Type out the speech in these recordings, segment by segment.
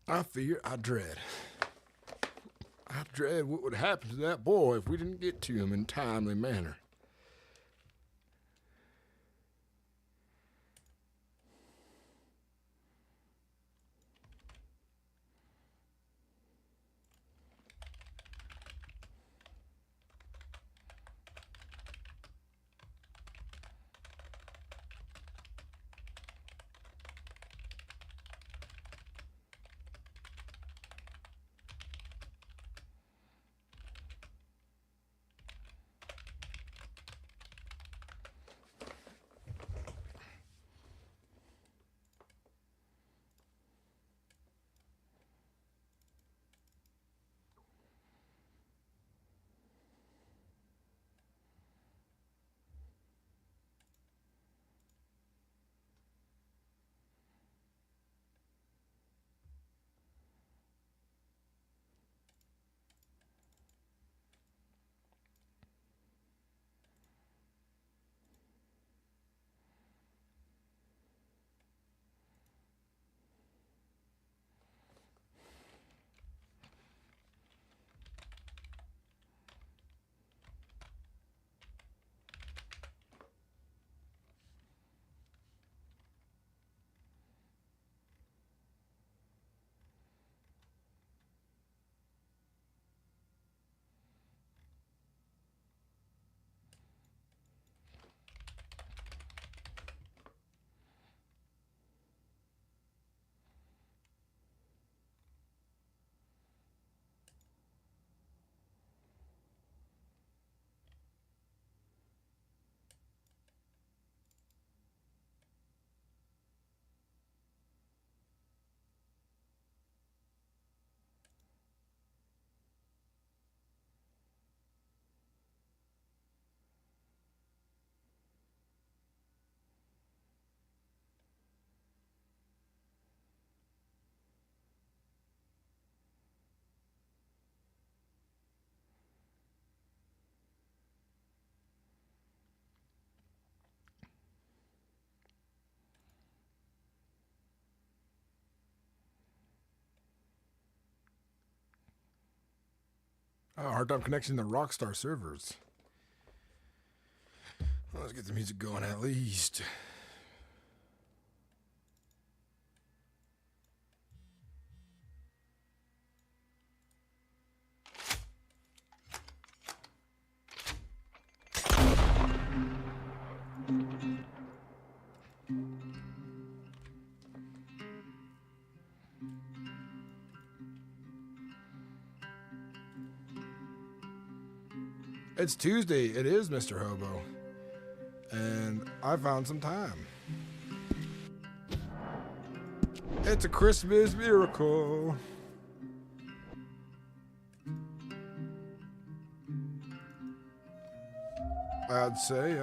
I dread what would happen to that boy if we didn't get to him in a timely manner. Oh, hard time connecting the Rockstar servers. Well, let's get the music going at least. It's Tuesday. It is Mr. Hobo. And I found some time. It's a Christmas miracle. I'd say.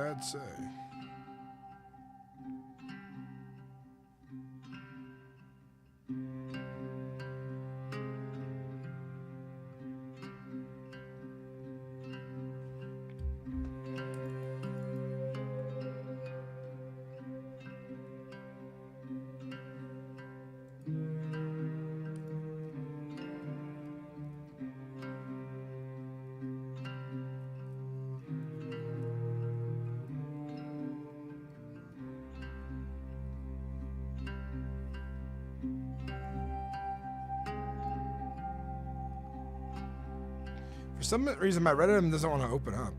For some reason, my Reddit doesn't want to open up.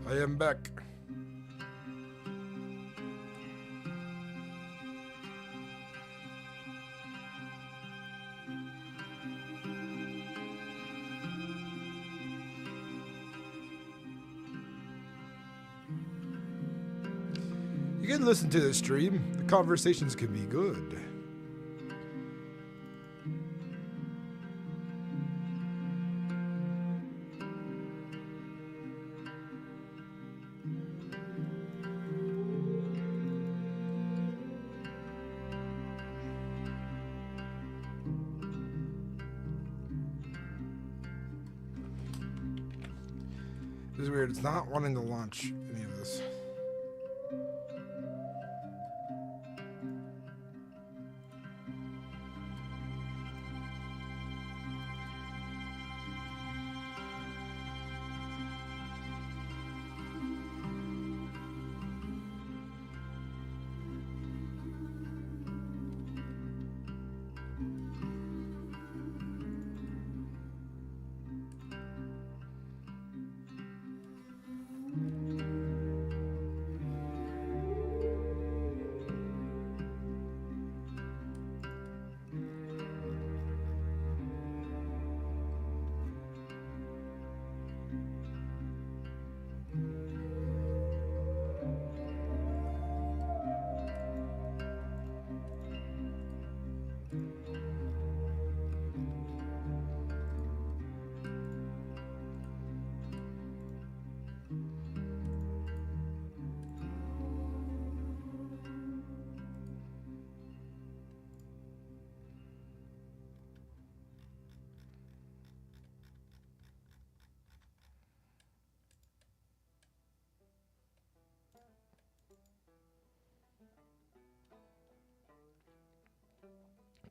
I am back. You can listen to the stream. The conversations can be good. is weird. It's not wanting to launch any of this.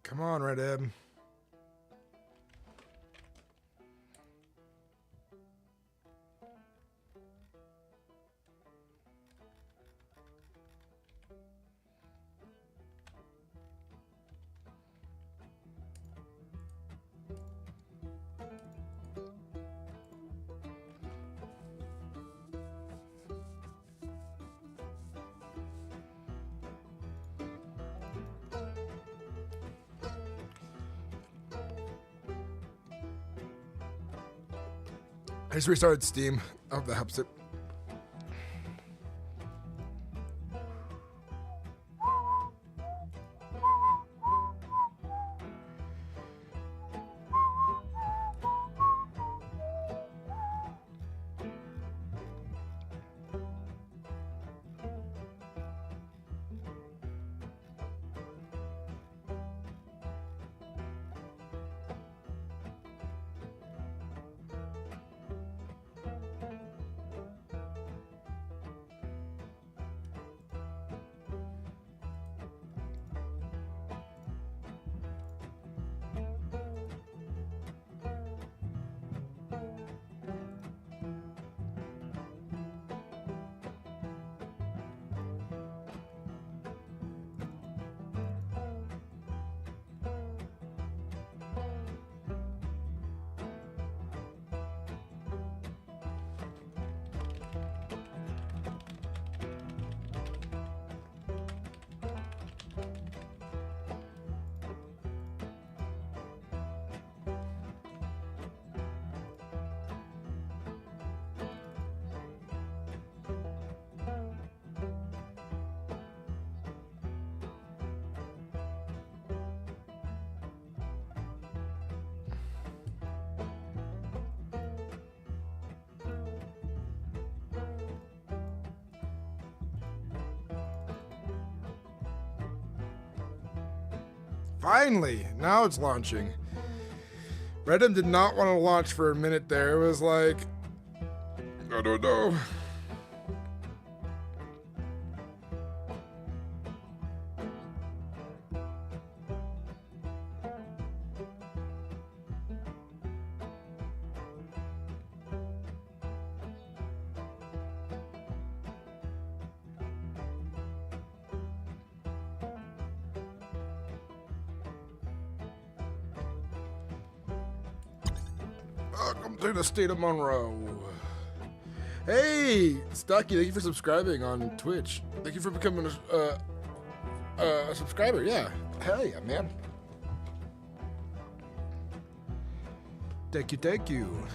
Come on, Red Ebb. I just restarted Steam. I hope that helps it. Finally, now it's launching. Redem did not want to launch for a minute there. It was like, I don't know. Welcome to the state of Monroe. Hey, Stocky, thank you for subscribing on Twitch. Thank you for becoming a subscriber. Yeah, hell yeah, man. Thank you, thank you.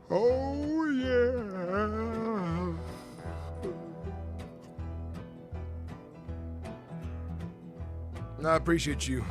Oh yeah. I appreciate you.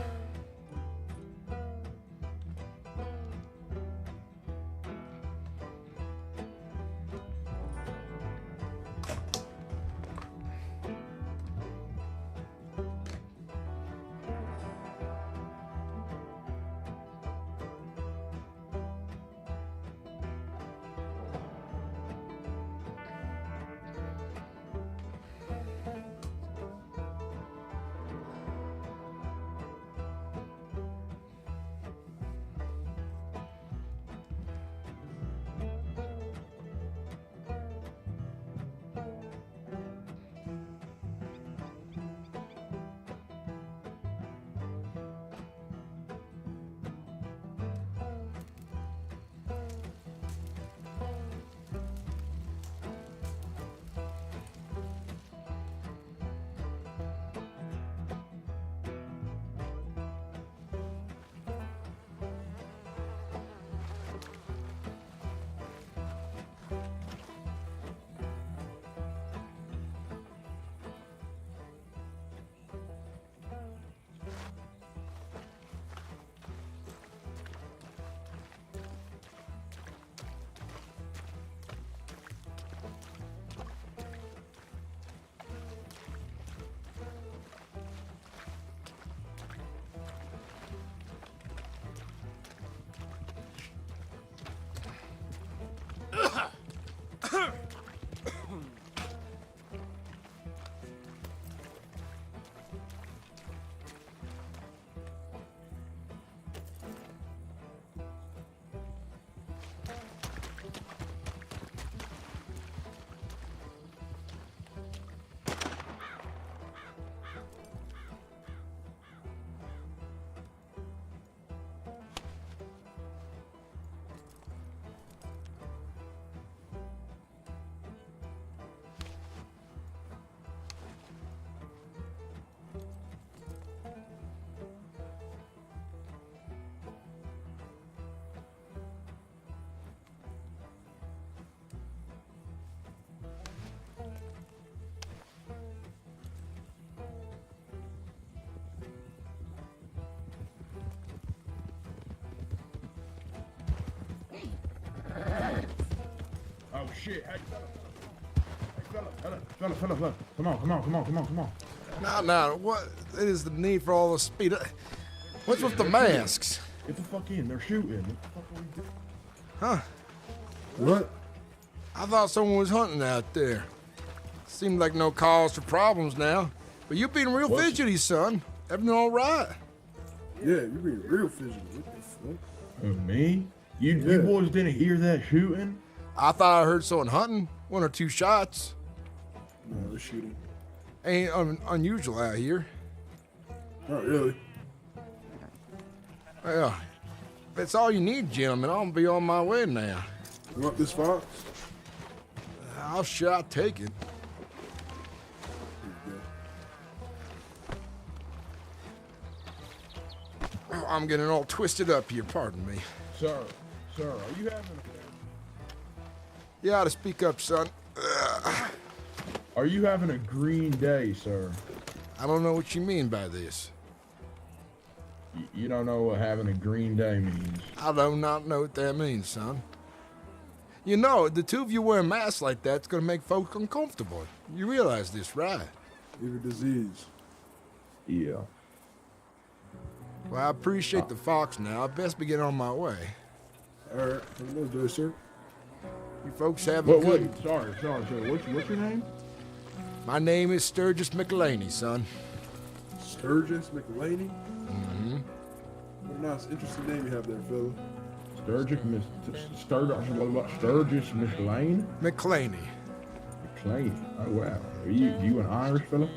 shit. Hey, fella. Come on. Now, what is the need for all the speed? What's with the masks? Get the fuck in. They're shooting. What the fuck are we doing? Huh? What? I thought someone was hunting out there. Seemed like no cause for problems now. But you being real fidgety, son. Everything all right? Yeah, you being real fidgety. What the fuck? Me? You boys didn't hear that shooting? I thought I heard someone hunting. 1 or 2 shots. No, they're shooting. Ain't unusual out here. Not really. Well, if that's all you need, gentlemen, I'll be on my way now. You want this fox? I'll sure take it. Oh, I'm getting all twisted up here, pardon me. Sir, are you having You ought to speak up, son. Are you having a green day, sir? I don't know what you mean by this. You don't know what having a green day means. I do not know what that means, son. You know, the two of you wearing masks like that's gonna make folks uncomfortable. You realize this, right? Even disease. Yeah. Well, I appreciate the fox now. I best be getting on my way. All right, have a nice day, sir. You folks have a good... Wait, sorry, sir. What's your name? My name is Sturgis Mclainy, son. Sturgis Mclainy? Mm-hmm. What a nice, interesting name you have there, fella. Sturgis Mclainy? Mclainy. McLean. Oh, wow. Are you an Irish fella?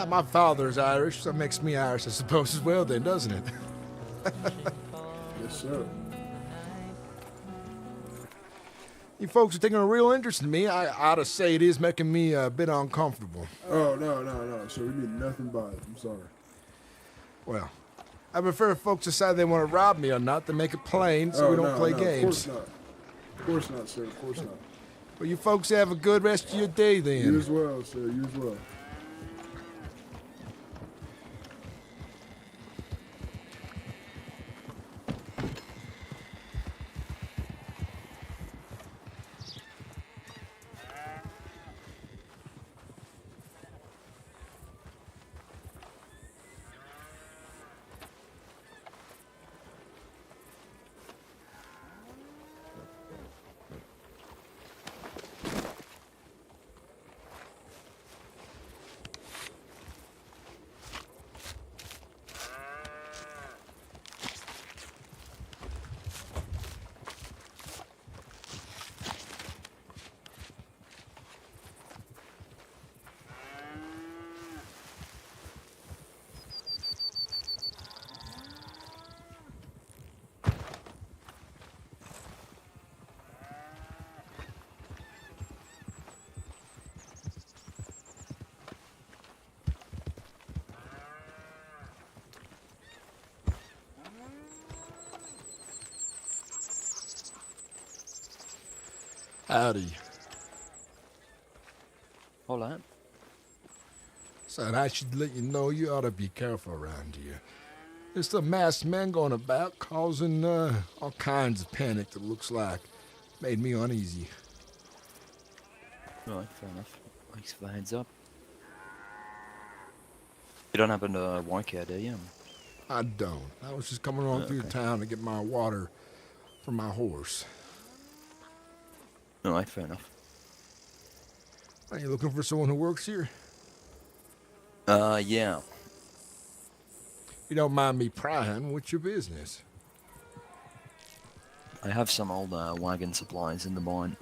My father's Irish, so it makes me Irish, I suppose, as well then, doesn't it? Yes, sir. You folks are taking a real interest in me. I ought to say it is making me a bit uncomfortable. Oh, no. So we mean nothing by it. I'm sorry. Well, I prefer if folks decide they want to rob me or not to make it plain so we don't play games. Of course not, sir. Of course not. Well, you folks have a good rest of your day then. You as well, sir. You as well. Howdy. Hola. Son, I should let you know you ought to be careful around here. There's some masked men going about causing all kinds of panic, it looks like. Made me uneasy. Right, fair enough. Thanks for the heads up. You don't happen to work here, do you? I don't. I was just coming on through town to get my water for my horse. Alright, fair enough. Are you looking for someone who works here? Yeah. You don't mind me prying, what's your business? I have some old wagon supplies in the barn.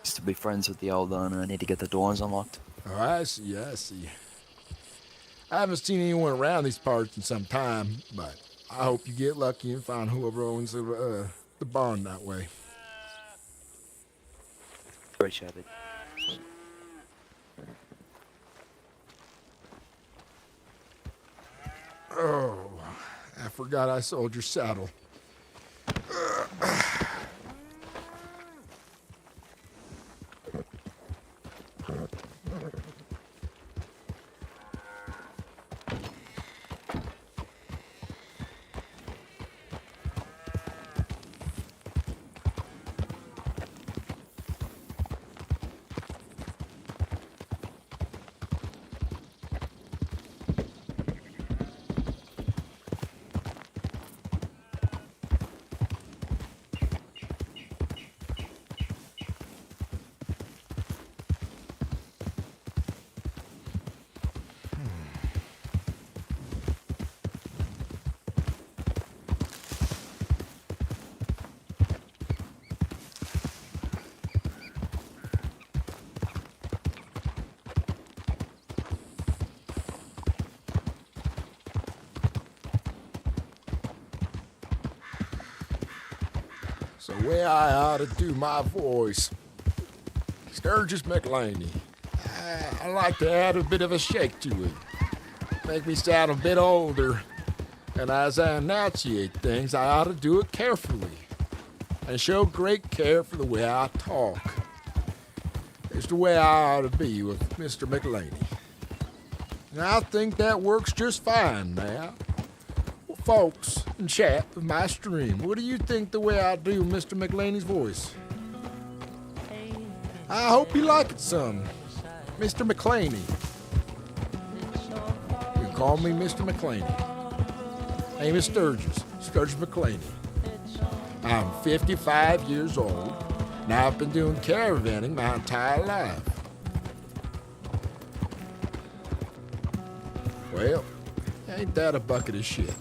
Used to be friends with the old owner. I need to get the doors unlocked. Oh, I see. I haven't seen anyone around these parts in some time, but I hope you get lucky and find whoever owns the barn that way. Appreciate it. Oh, I forgot I sold your saddle. So the way I ought to do my voice. Sturgis Mclainy. I like to add a bit of a shake to it. Make me sound a bit older. And as I enunciate things, I ought to do it carefully. And show great care for the way I talk. It's the way I ought to be with Mr. Mclainy. And I think that works just fine now. Well, folks in chat of my stream, what do you think the way I do Mr. McLeany's voice? I hope you like it some, Mr. McLeany. You can call me Mr. McLeany. Name is Sturgis McLeany. I'm 55 years old, and I've been doing caravanning my entire life. Well, ain't that a bucket of shit?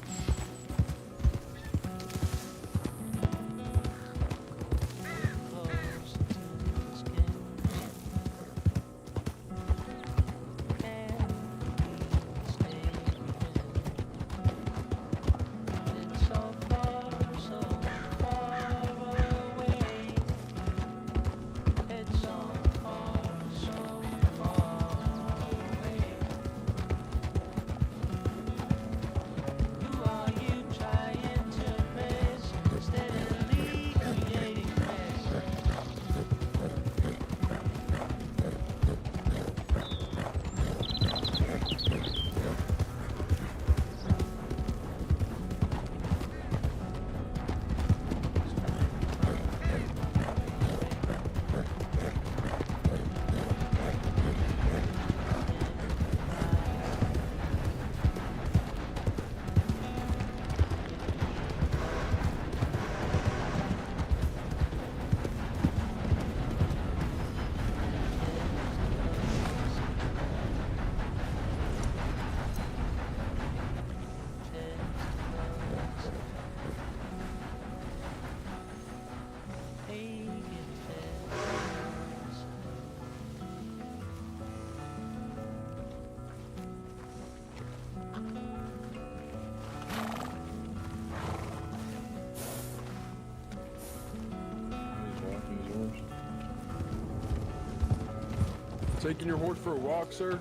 Taking your horse for a walk, sir?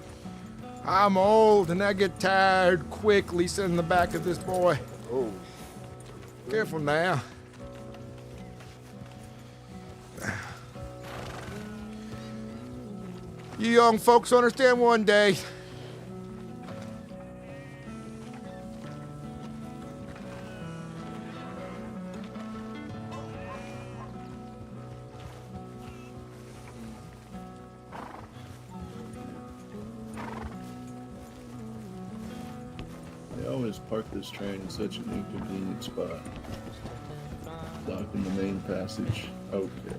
I'm old and I get tired quickly sitting in the back of this boy. Oh. Careful now. You young folks understand one day. They always park this train in such an inconvenient spot. Blocking the main passage. Okay.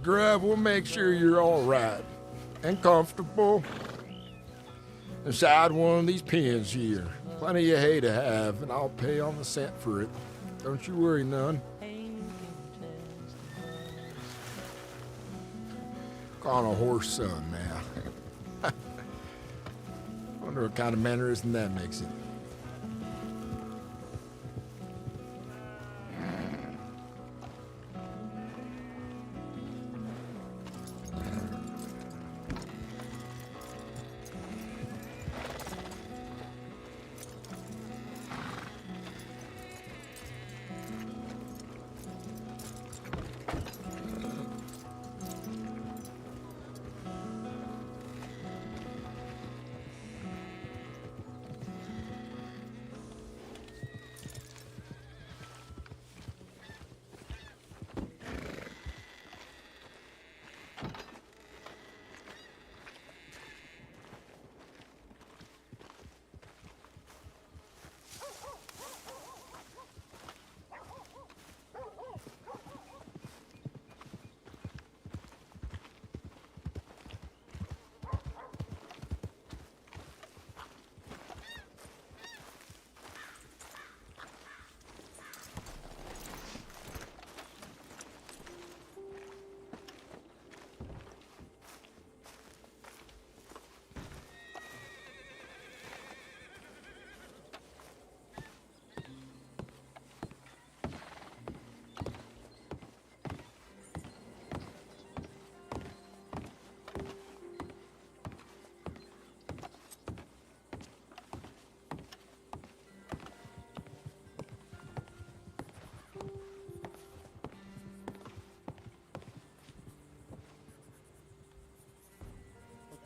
Grab, we'll make sure you're all right and comfortable inside one of these pens here. Plenty of hay to have, and I'll pay on the cent for it. Don't you worry none. Calling a horse son now. Wonder what kind of mannerism that makes it.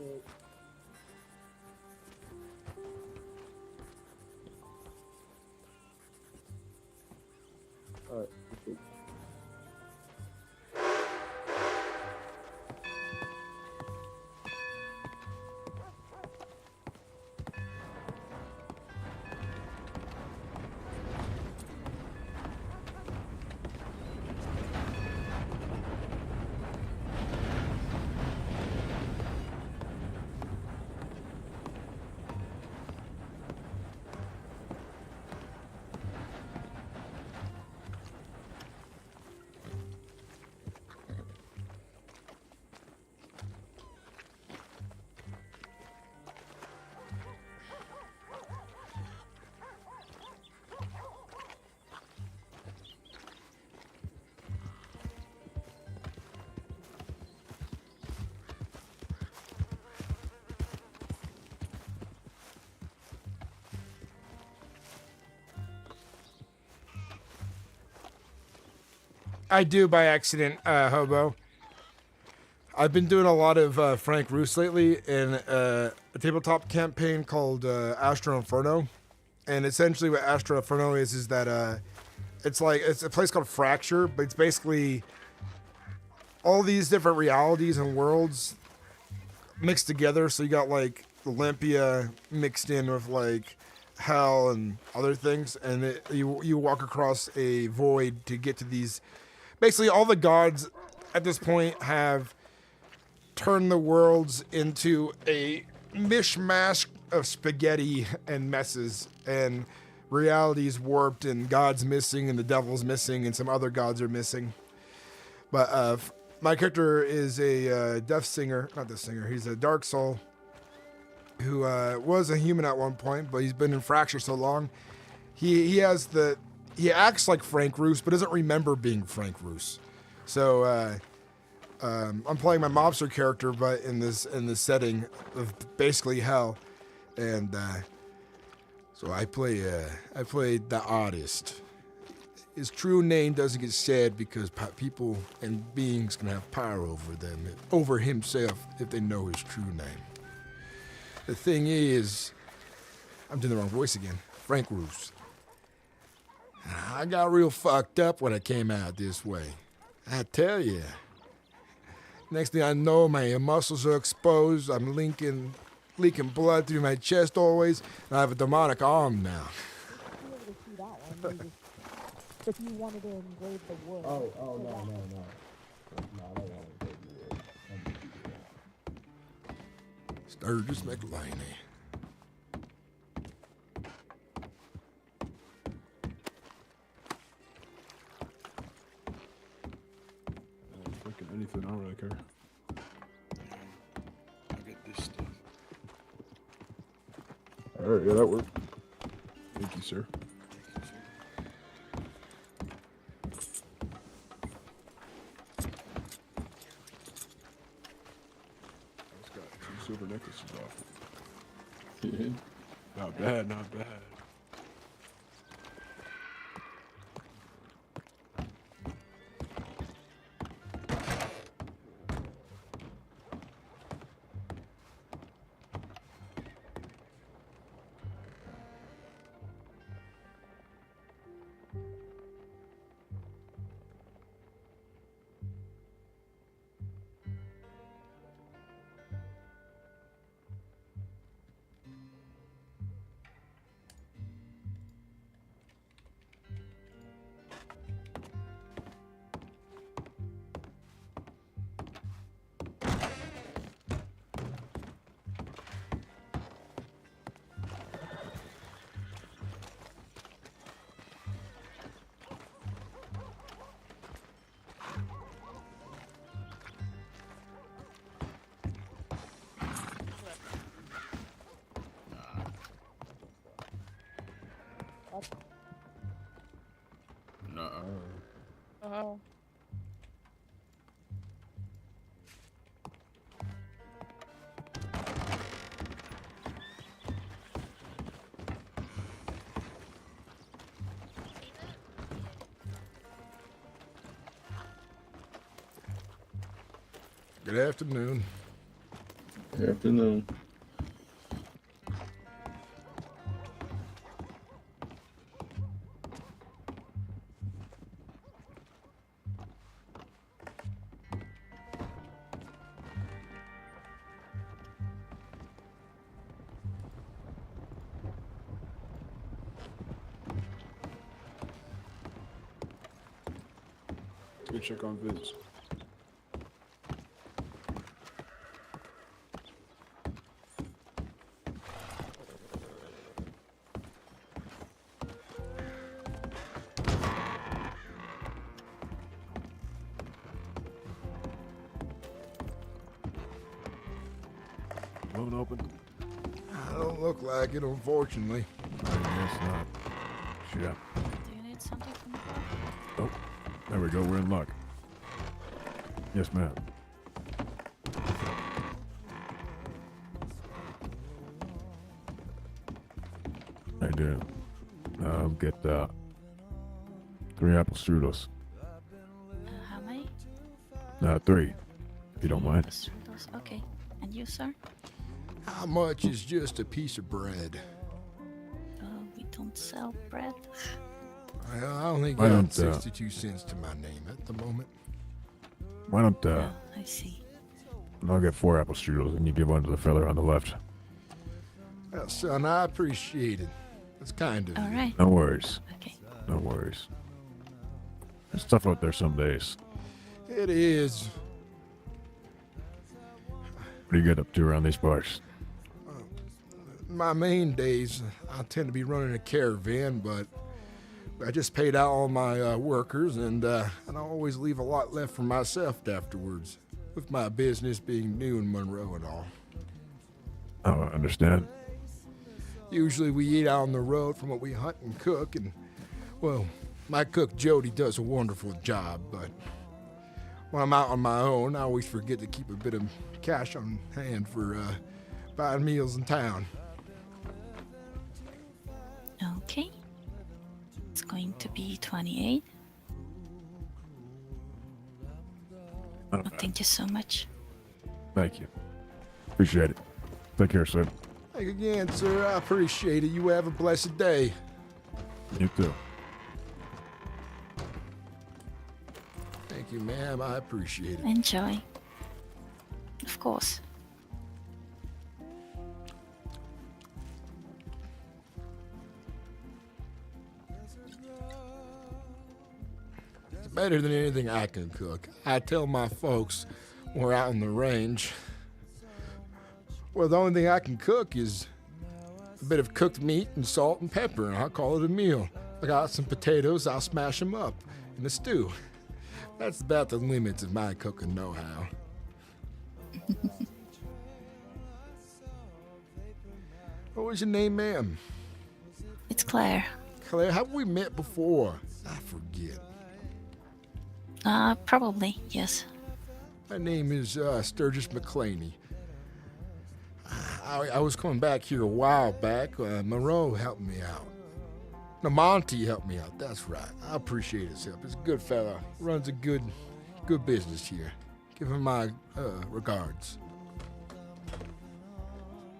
Alright. I do by accident, hobo. I've been doing a lot of Frank Roos lately in a tabletop campaign called Astro Inferno, and essentially what Astro Inferno is that it's a place called Fracture, but it's basically all these different realities and worlds mixed together. So you got like Olympia mixed in with like hell and other things, and you walk across a void to get to these. Basically, all the gods at this point have turned the worlds into a mishmash of spaghetti and messes, and reality's warped, and God's missing, and the devil's missing, and some other gods are missing. But my character is a death singer, not death singer, he's a dark soul who was a human at one point, but he's been in Fracture so long. He acts like Frank Roos, but doesn't remember being Frank Roos. So I'm playing my mobster character, but in this setting of basically hell, and so I play the artist. His true name doesn't get said because people and beings can have power over himself if they know his true name. The thing is, I'm doing the wrong voice again. Frank Roos. I got real fucked up when I came out this way. I tell you. Next thing I know, my muscles are exposed. I'm leaking blood through my chest always, and I have a demonic arm now. Be able to see that one. You just, if you wanted to engrave the wood. No. for No, that. I don't want to take you. Sturgis Mclainy. Fucking anything, I don't really care. I get this stuff. Alright, yeah, that worked. Thank you, sir. I just got 2 silver necklaces off. Yeah. Not bad, not bad. Nuh-uh. Good afternoon. Afternoon. Go check on Vince. Won't open. I don't look like it, unfortunately. I guess not. Shit. Do you need something from the bar? Oh, there we go. We're in luck. Yes, ma'am. I do. Get 3 apple strudels. How many? 3, if you don't mind. Strudels. Okay. And you, sir? How much is just a piece of bread? We don't sell bread. I only Why got don't, 62 cents to my name at the moment. Why don't Oh, I see. I'll get 4 apple strudels and you give one to the fella on the left. Well, son, I appreciate it. That's kind of All you. right. No worries. Okay. No worries. There's stuff out there some days. It is. What do you get up to around these parts? My main days, I tend to be running a caravan, but I just paid out all my workers, and I always leave a lot left for myself afterwards, with my business being new in Monroe and all. Oh, I understand. Usually we eat out on the road from what we hunt and cook, and, well, my cook Jody does a wonderful job, but when I'm out on my own, I always forget to keep a bit of cash on hand for buying meals in town. Okay. It's going to be 28. Not Oh, bad. thank you so much. Thank you. Appreciate it. Take care, sir. Thank you again, sir. I appreciate it. You have a blessed day. You too. Thank you, ma'am. I appreciate it. Enjoy. Of course. It's better than anything I can cook. I tell my folks when we're out on the range, well, the only thing I can cook is a bit of cooked meat and salt and pepper, and I'll call it a meal. I got some potatoes, I'll smash them up in a stew. That's about the limits of my cooking know-how. What was your name, ma'am? It's Claire. Claire, have we met before? I forget. Probably, yes. My name is Sturgis Mclainy. I was coming back here a while back. Monroe helped me out. No, Monty helped me out. That's right. I appreciate his help. He's a good fella. Runs a good business here. Give him my regards.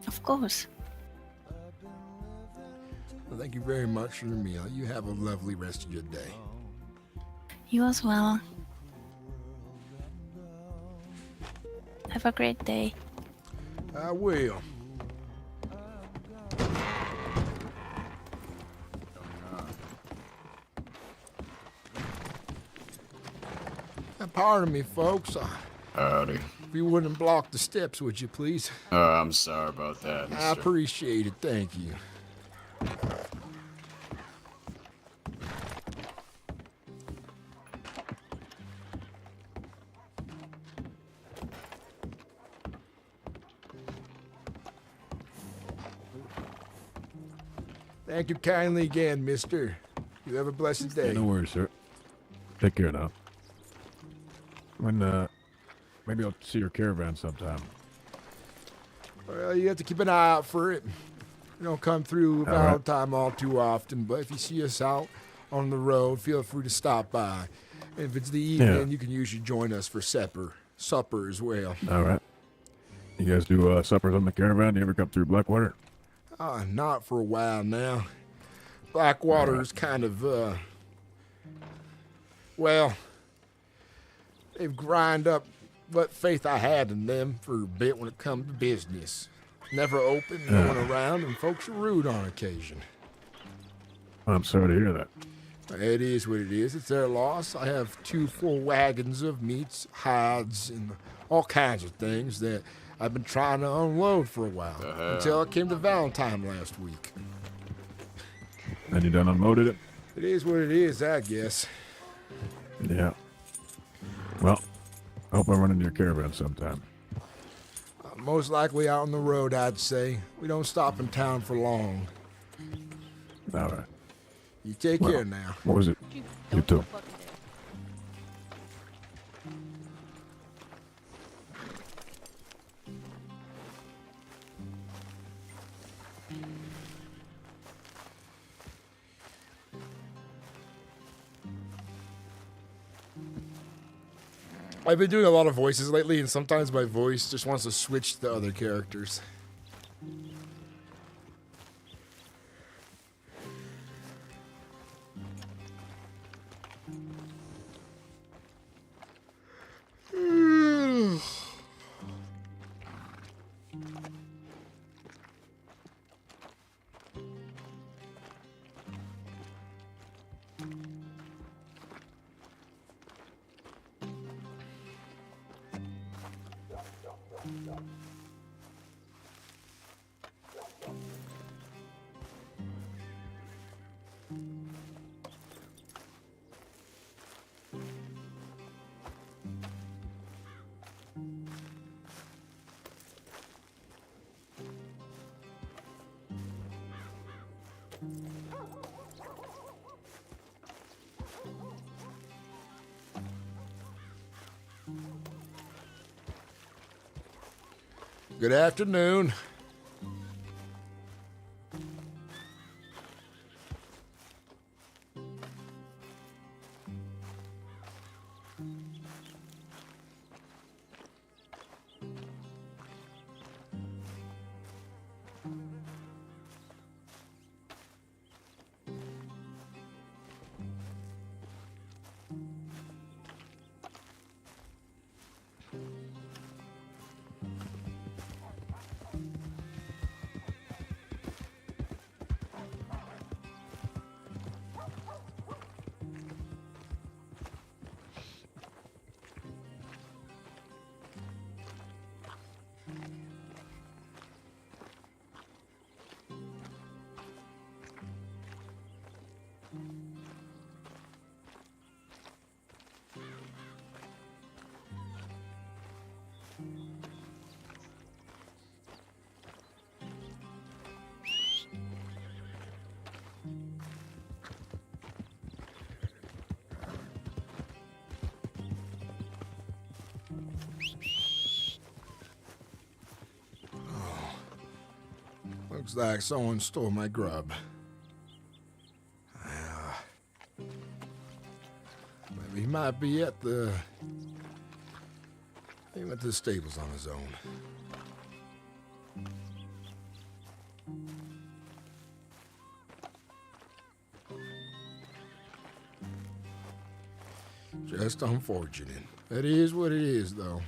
Of course. Well, thank you very much for the meal. You have a lovely rest of your day. You as well. Have a great day. I will. Pardon me, folks. Howdy. If you wouldn't block the steps, would you please? I'm sorry about that, I mister. appreciate it. Thank you. Thank you kindly again, mister. You have a blessed day. No worries, sir. Take care now. When, maybe I'll see your caravan sometime. Well, you have to keep an eye out for it. You don't come through All right. Valentine all too often, but if you see us out on the road, feel free to stop by. If it's the evening, Yeah. you can usually join us for supper as well. All right. You guys do suppers on the caravan? You ever come through Blackwater? Not for a while now. Blackwater's kind of, well, they've grind up what faith I had in them for a bit when it comes to business. Never open, no one around, and folks are rude on occasion. I'm sorry to hear that. It is what it is. It's their loss. I have 2 full wagons of meats, hides, and all kinds of things that I've been trying to unload for a while until I came to Valentine last week. And you done unloaded it? It is what it is, I guess. Yeah. Well, I hope I run into your caravan sometime. Most likely out on the road, I'd say. We don't stop in town for long. All right. You take care now. What was it? You too. I've been doing a lot of voices lately, and sometimes my voice just wants to switch to other characters. Good afternoon. Looks like someone stole my grub. Maybe he might be at the... He went to the stables on his own. Just unfortunate. That is what it is, though.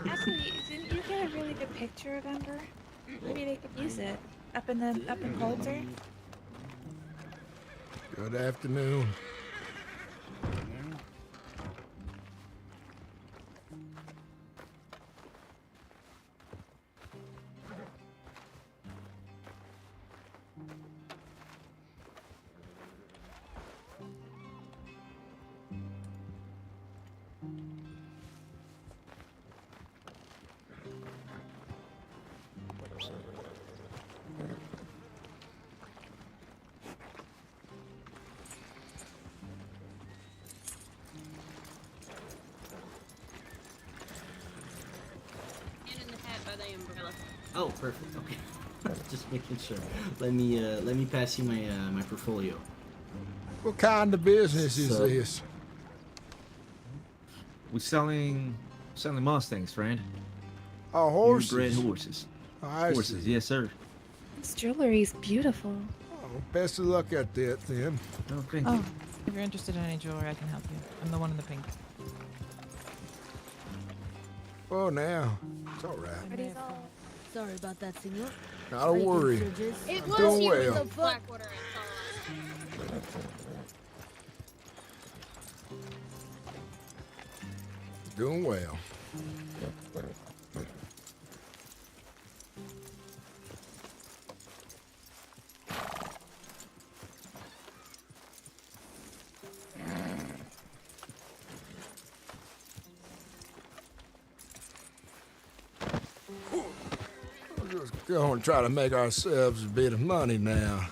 Actually, didn't you get a really good picture of Ember? Maybe they could use it up in Coulter. Good afternoon. Oh, perfect. Okay. Just making sure. Let me pass you my portfolio. What kind of business is So- this? We're selling Mustangs, friend. Oh, horses. Purebred horses. I Horses, see. yes, sir. This jewelry's beautiful. Oh, best of luck at that, then. Oh, thank Oh, you. if you're interested in any jewelry, I can help you. I'm the one in the pink. Oh, now. It's all right. Sorry about that, senor. Not a worry. It I'm was doing you in well. the fuck. Doing well. We're just going to try to make ourselves a bit of money now.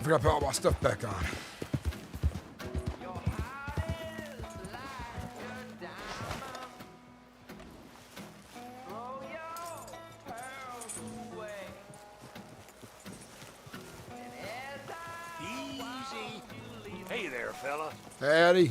forgot to put all my stuff back on. Easy. Hey there, fella. Howdy.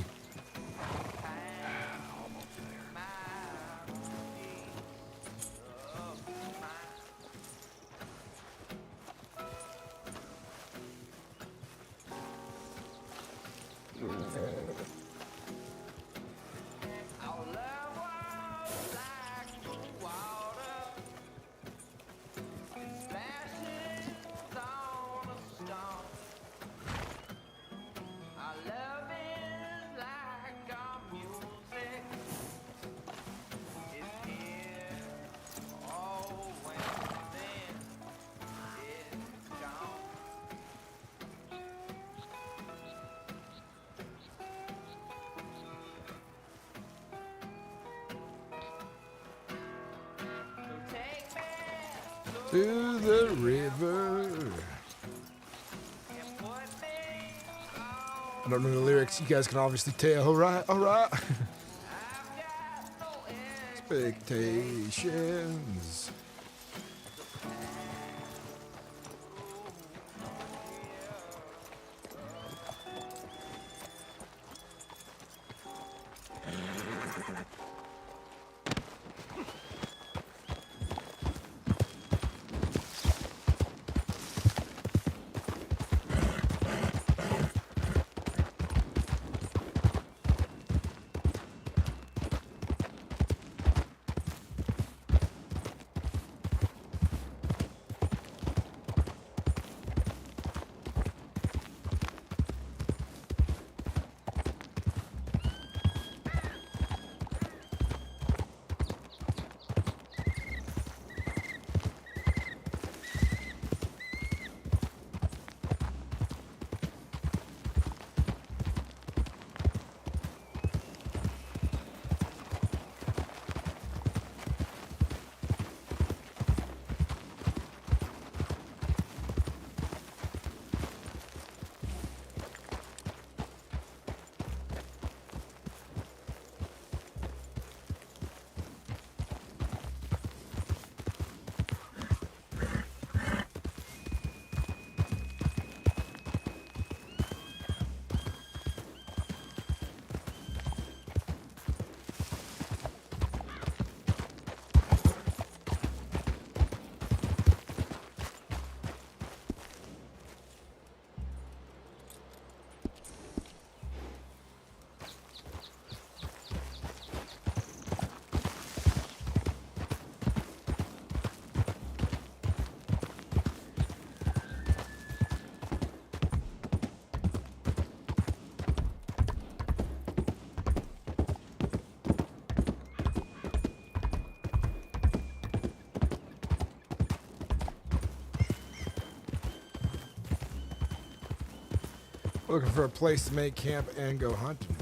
To the river. I don't know the lyrics. You guys can obviously tell. All right, all right. Expectations. Looking for a place to make camp and go hunting.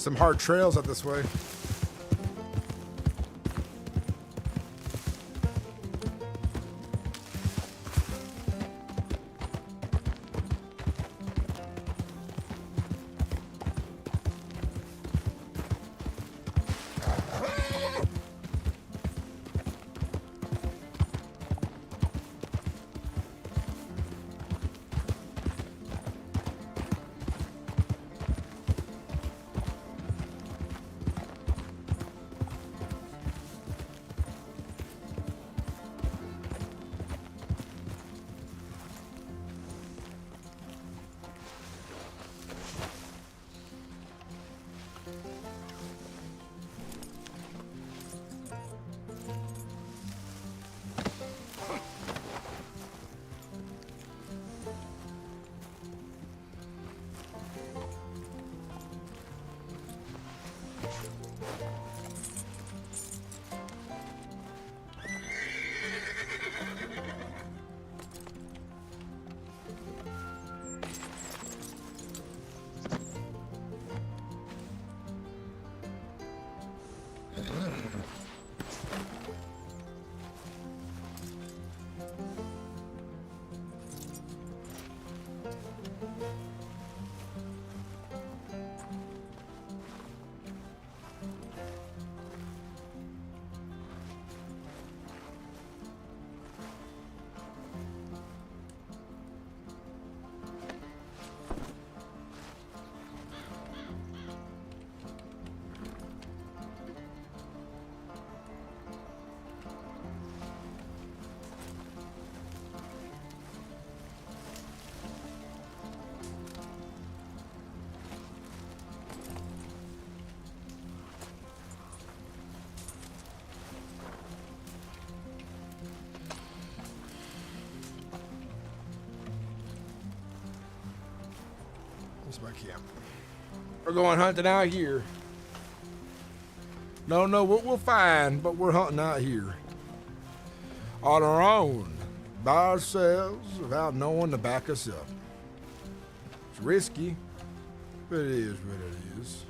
Some hard trails up this way. Where's my camp? We're going hunting out here. No, we're fine, but we're hunting out here. On our own. By ourselves, without no one to back us up. It's risky, but it is what it is.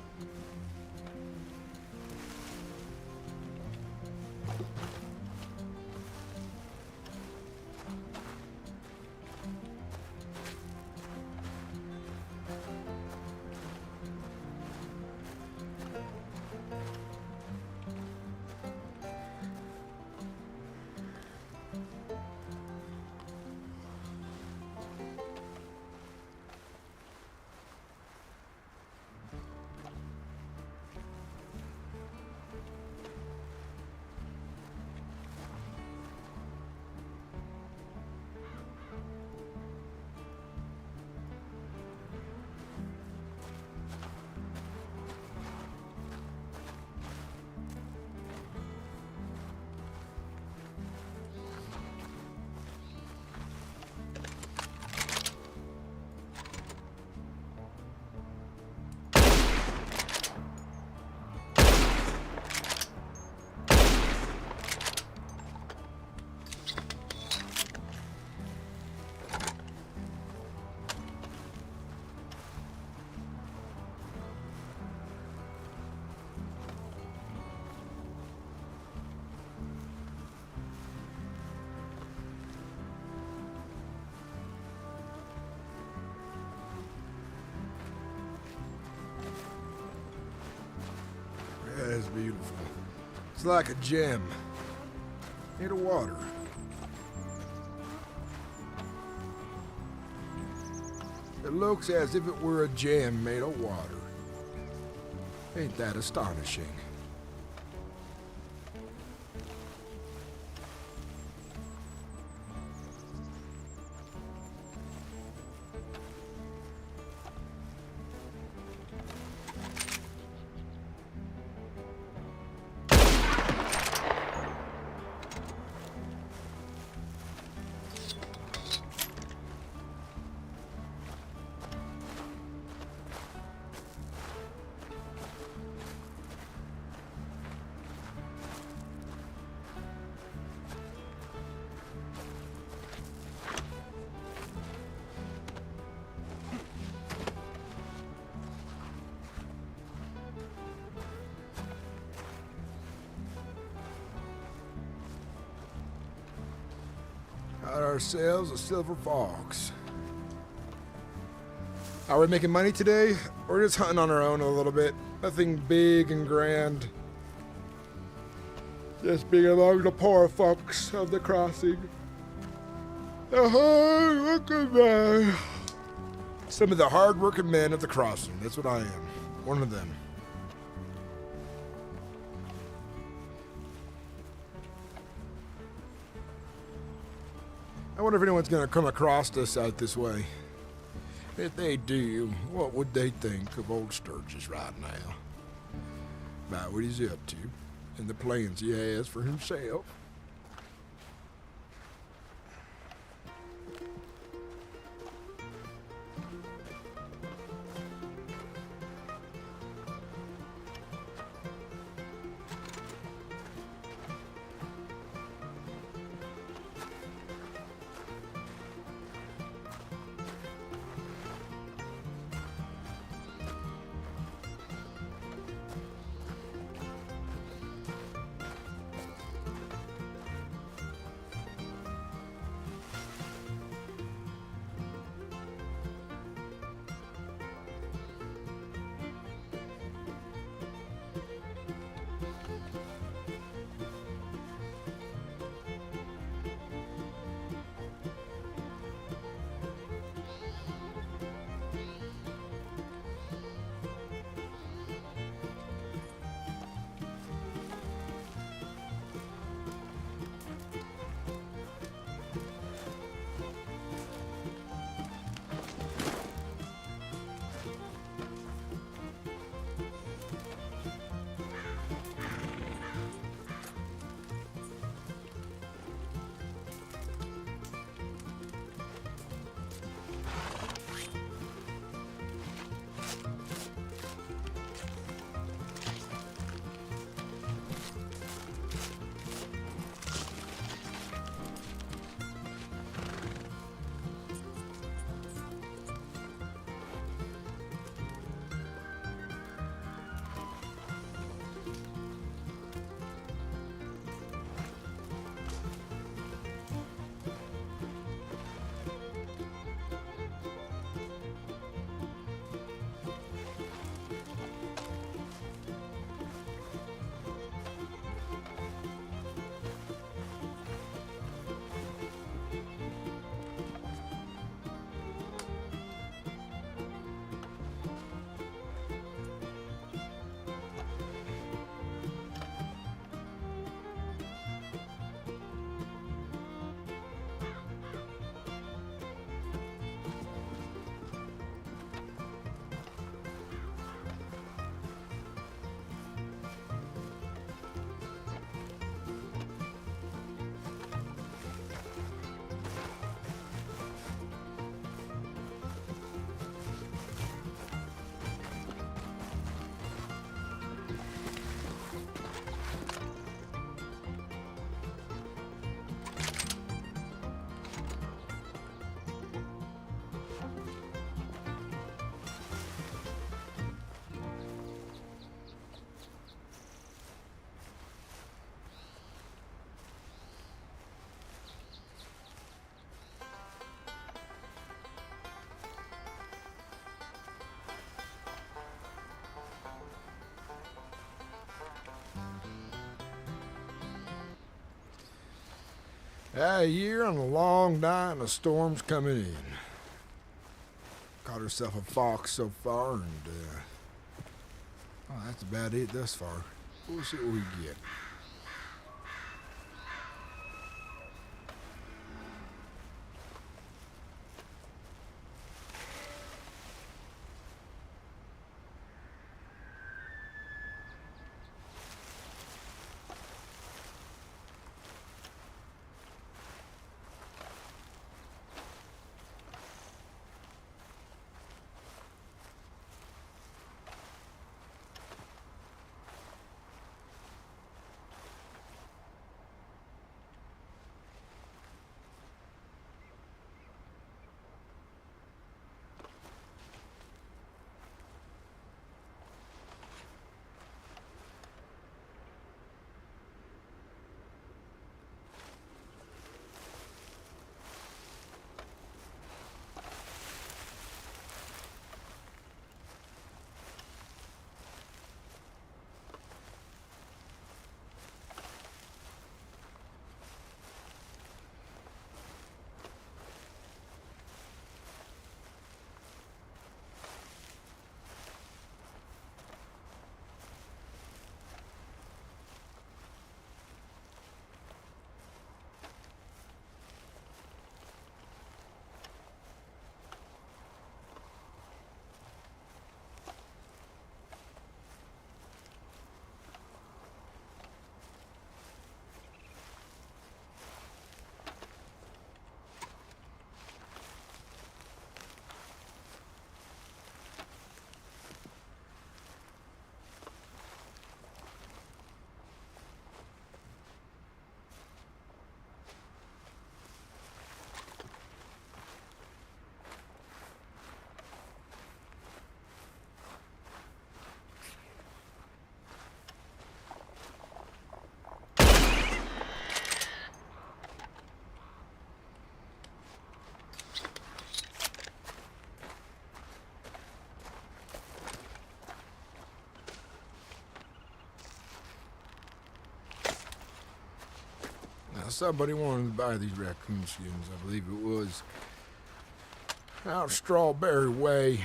That is beautiful. It's like a gem made of water. It looks as if it were a gem made of water. Ain't that astonishing? ourselves a silver fox. Are we making money today? We're just hunting on our own a little bit. Nothing big and grand. Just being among the poor folks of the crossing. Look at that. Some of the hard-working men of the crossing. That's what I am. One of them. I wonder if anyone's going to come across us out this way. If they do, what would they think of old Sturgis right now? About what he's up to, and the plans he has for himself. A year and a long night and a storm's coming in. Caught herself a fox so far and, oh, that's about it thus far. We'll see what we get. somebody wanted to buy these raccoon skins. I believe it was out Strawberry Way.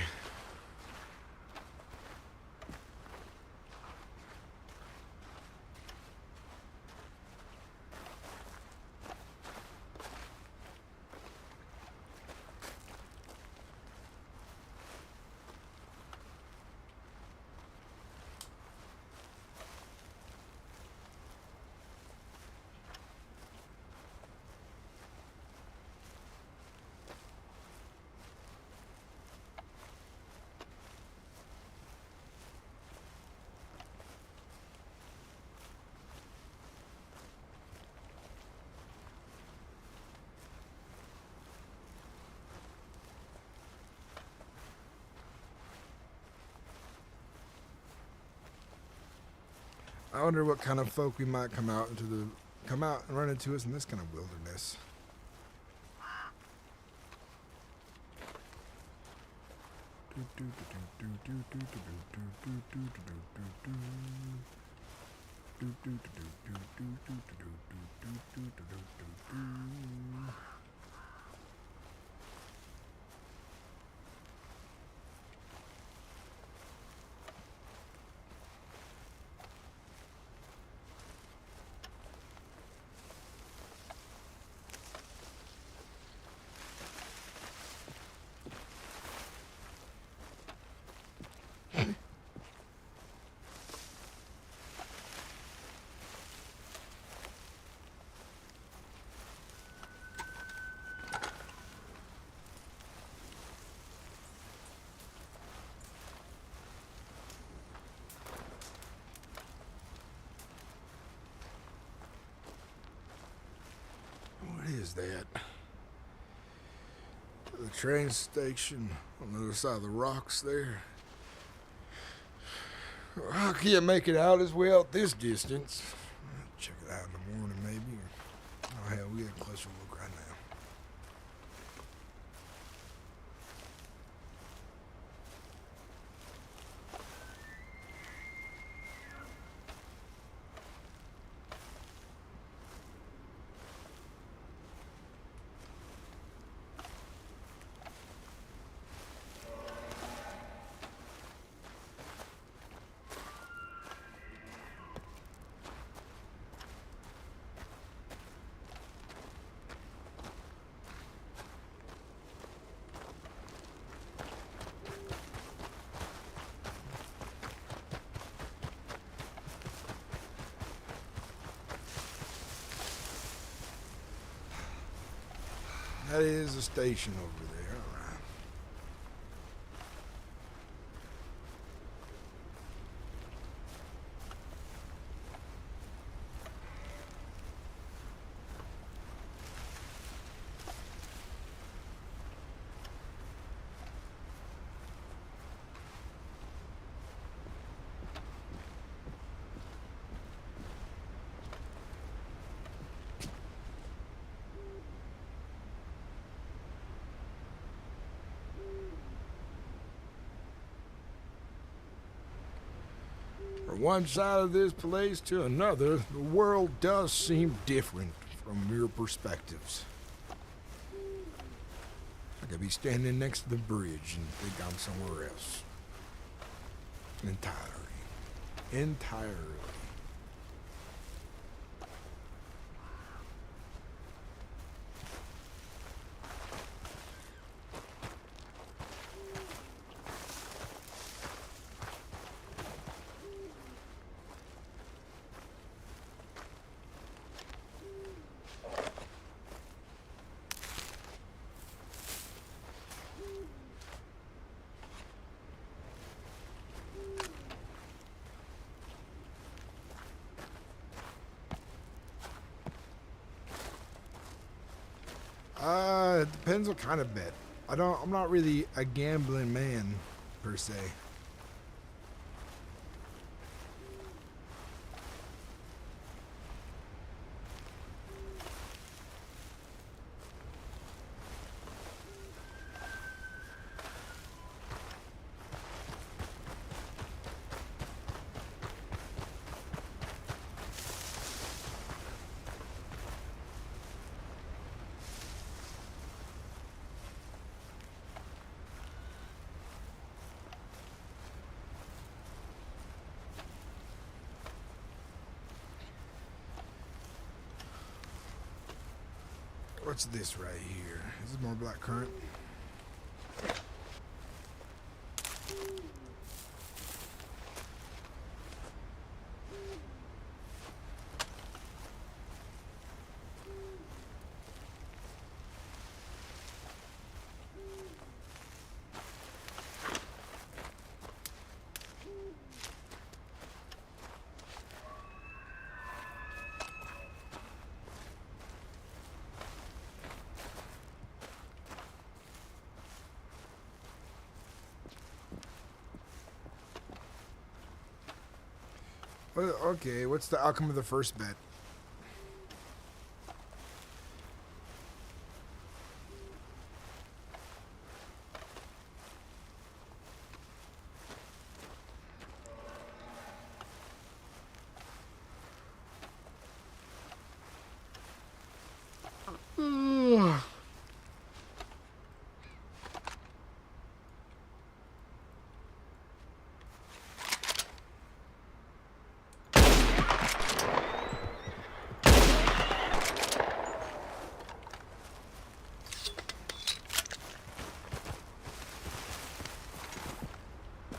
I wonder what kind of folk we might come out and run into us in this kind of wilderness. What is that? The train station on the other side of the rocks there. I can't make it out as well at this distance. I'll check it out in the morning maybe. Oh hell, we get a closer look right now. That is a station over there, all right. From one side of this place to another, the world does seem different from your perspectives. I could be standing next to the bridge and think I'm somewhere else. Entirely. It depends what kind of bet. I'm not really a gambling man, per se. What's this right here? Is this more black currant? Well, okay, what's the outcome of the first bet?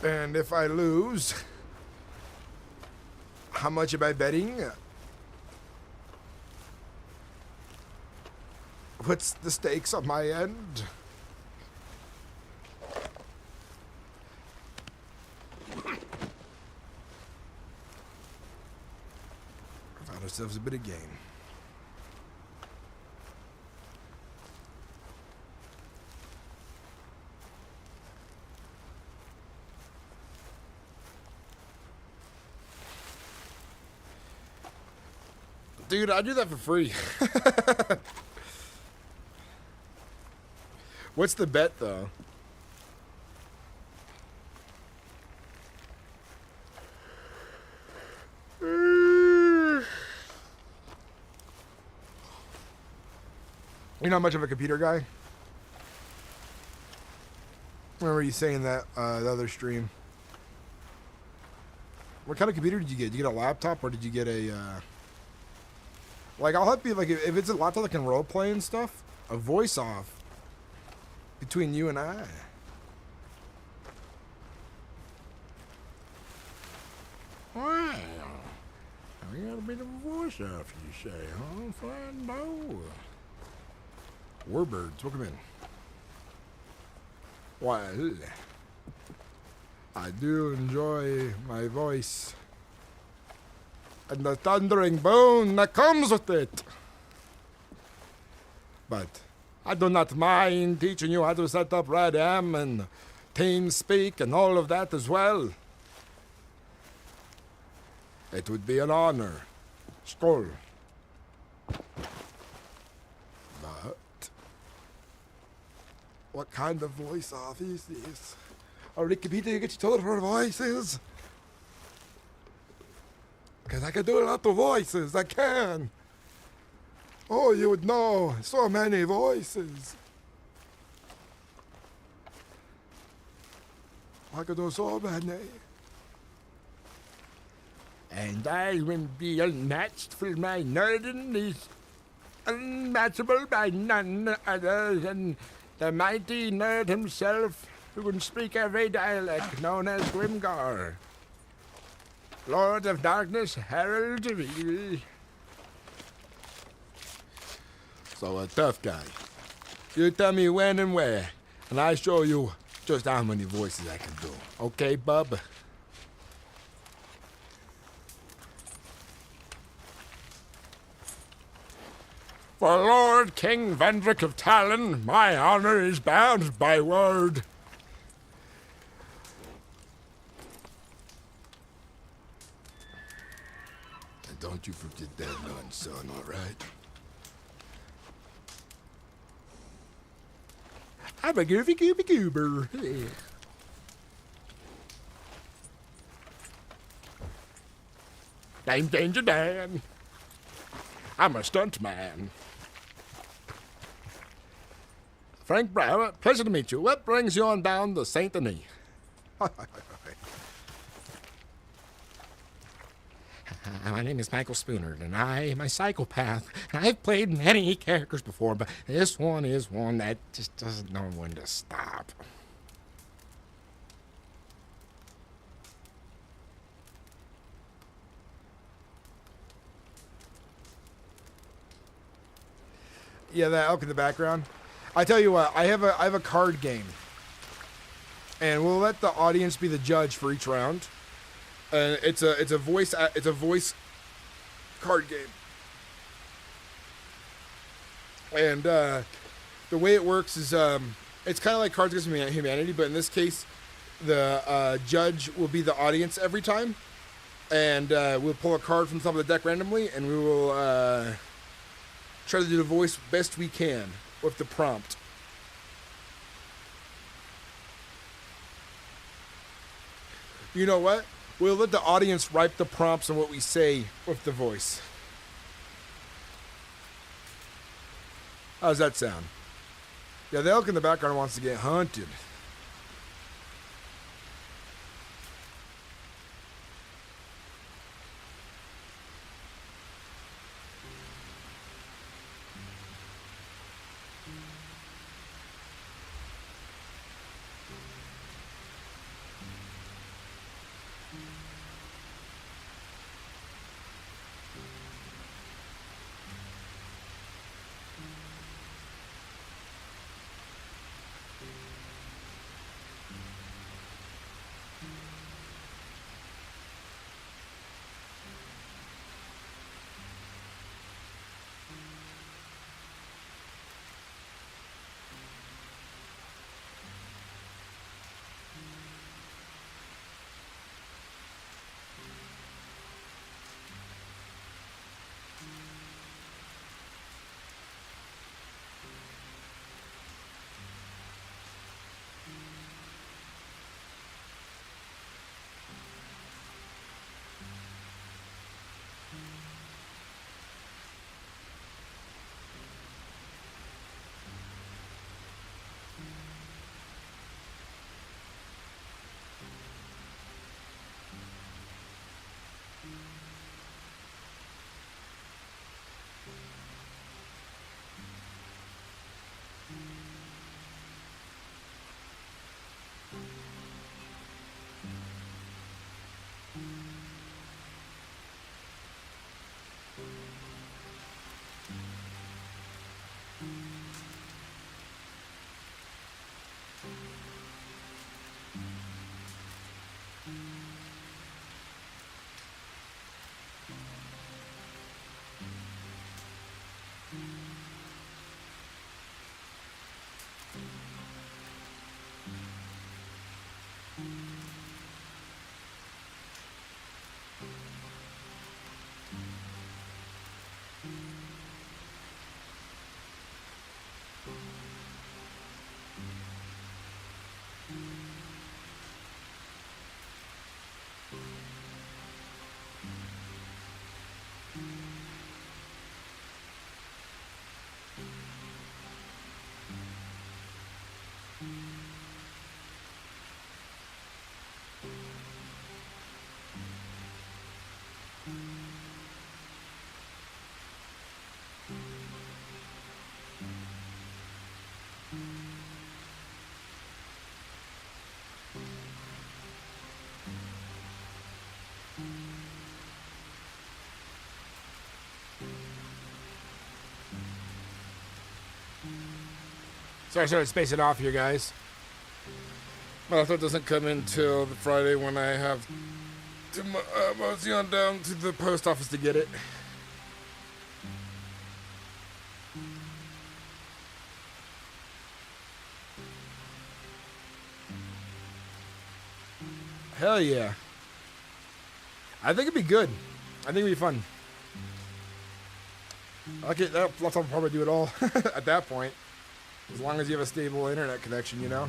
And if I lose, how much am I betting? What's the stakes on my end? Found ourselves a bit of game. Dude, I do that for free. What's the bet, though? You're not much of a computer guy? Remember you saying that the other stream. What kind of computer did you get? Did you get a laptop or did you get a... Like, I'll help you, like, if it's a laptop that can roleplay and stuff, a voice-off between you and I. Wow. We got a bit of a voice-off, you say, huh? Fine, no. Warbirds, welcome in. Well, I do enjoy my voice. And the thundering boom that comes with it. But I do not mind teaching you how to set up Radam and TeamSpeak and all of that as well. It would be an honor. Skull. But what kind of voice off is this? A Wikipedia gets told her voices? Because I can do a lot of voices, I can. Oh, you would know, so many voices. I could do so many. And I will be unmatched, for my nerdin is unmatchable by none other than the mighty nerd himself, who can speak every dialect known as Grimgar. Lord of Darkness, Herald of Evil. So a tough guy. You tell me when and where, and I show you just how many voices I can do. Okay, bub? For Lord King Vendrick of Talon, my honor is bound by word. And don't you forget that none, son, all right? I'm a goofy gooby goober. I'm Danger Dan. I'm a stunt man. Frank Brower, pleasure to meet you. What brings you on down to Saint Denis? My name is Michael Spooner, and I am a psychopath. I've played many characters before, but this one is one that just doesn't know when to stop. Yeah, that elk in the background. I tell you what, I have a card game, and we'll let the audience be the judge for each round. It's a voice card game, and the way it works is it's kind of like Cards Against Humanity, but in this case, the judge will be the audience every time, and we'll pull a card from the top of the deck randomly, and we will try to do the voice best we can with the prompt. You know what? We'll let the audience write the prompts on what we say with the voice. How's that sound? Yeah, the elk in the background wants to get hunted. Sorry to space it off here, guys. My laptop doesn't come in till the Friday when I have to mosey on down to the post office to get it. Hell yeah. I think it'd be good. I think it'd be fun. Okay, that laptop will probably do it all at that point. As long as you have a stable internet connection, you know?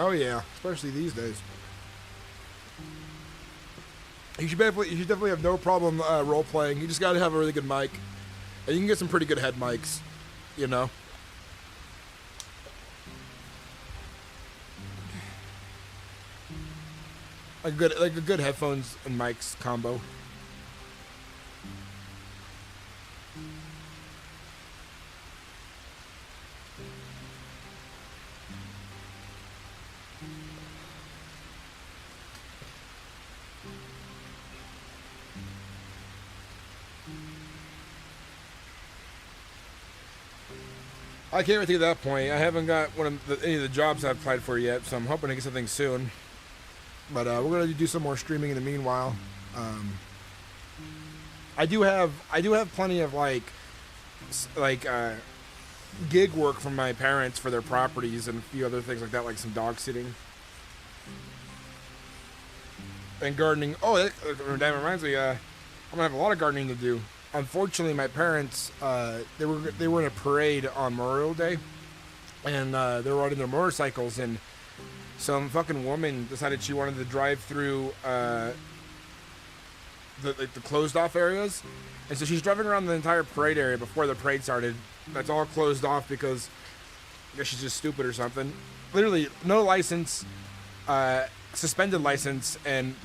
Oh yeah, especially these days. You should definitely have no problem role playing. You just got to have a really good mic, and you can get some pretty good head mics, you know. Like a good headphones and mics combo. I can't wait to get to that point. I haven't got any of the jobs I've applied for yet, so I'm hoping to get something soon. But we're gonna do some more streaming in the meanwhile. I do have plenty of like gig work from my parents for their properties and a few other things like that, like some dog sitting and gardening. Oh, that reminds me. I'm gonna have a lot of gardening to do. Unfortunately, my parents they were in a parade on Memorial Day, and they were riding their motorcycles, and some fucking woman decided she wanted to drive through the closed off areas, and so she's driving around the entire parade area before the parade started. That's all closed off because I guess she's just stupid or something. Literally, no license, suspended license, and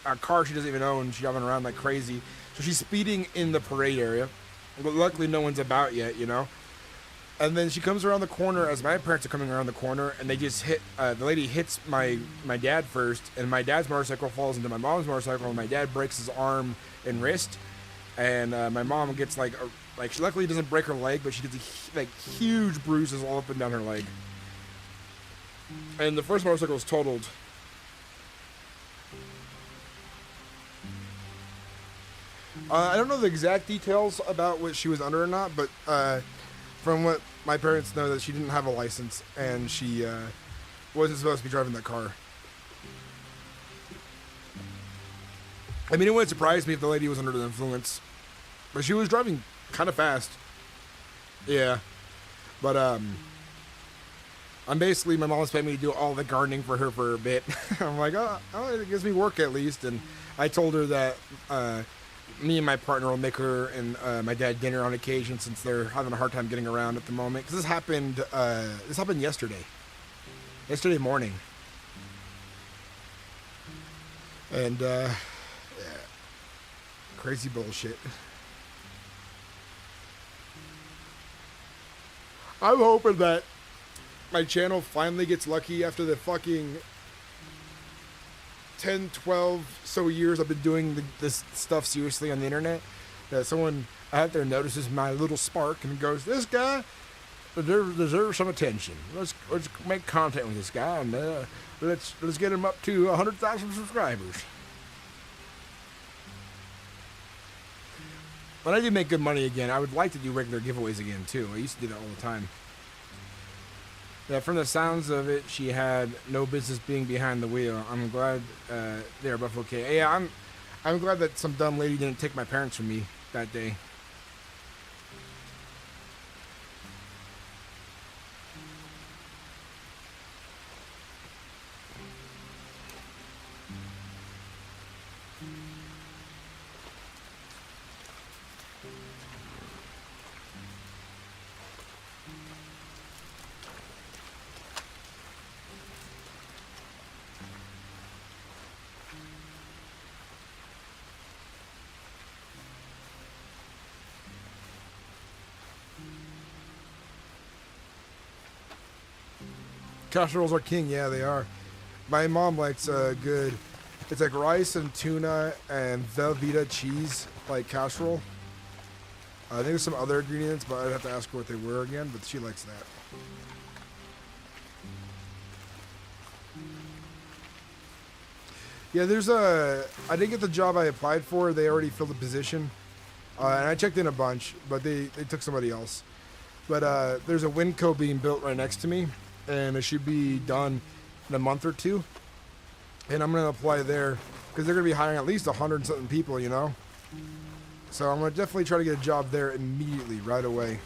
a car she doesn't even own. She's driving around like crazy. So she's speeding in the parade area, but luckily no one's about yet, you know. And then she comes around the corner as my parents are coming around the corner, and they just hit. The lady hits my dad first, and my dad's motorcycle falls into my mom's motorcycle, and my dad breaks his arm and wrist, and my mom gets she luckily doesn't break her leg, but she gets huge bruises all up and down her leg. And the first motorcycle was totaled. I don't know the exact details about what she was under or not, but from what my parents know, that she didn't have a license and she wasn't supposed to be driving that car. I mean, it wouldn't surprise me if the lady was under the influence, but she was driving kind of fast. Yeah, but I'm basically, my mom's paying me to do all the gardening for her for a bit. I'm like, oh, it gives me work at least, and I told her that me and my partner will make her and my dad dinner on occasion, since they're having a hard time getting around at the moment. Because this happened yesterday morning. And yeah, crazy bullshit. I'm hoping that my channel finally gets lucky after the fucking 10, 12 so years I've been doing this stuff seriously on the internet, that someone out there notices my little spark and goes, this guy deserves some attention. Let's make content with this guy, and let's get him up to 100,000 subscribers. When I do make good money again, I would like to do regular giveaways again too. I used to do that all the time. Yeah, from the sounds of it, she had no business being behind the wheel. I'm glad they're both okay. Yeah, I'm glad that some dumb lady didn't take my parents from me that day. Casseroles are king, yeah, they are. My mom likes good. It's like rice and tuna and Velveeta cheese, like casserole. I think there's some other ingredients, but I'd have to ask her what they were again, but she likes that. Yeah, I didn't get the job I applied for. They already filled the position. And I checked in a bunch, but they took somebody else. But there's a Winco being built right next to me, and it should be done in a month or two. And I'm going to apply there because they're going to be hiring at least 100 something people, you know? So I'm going to definitely try to get a job there immediately, right away.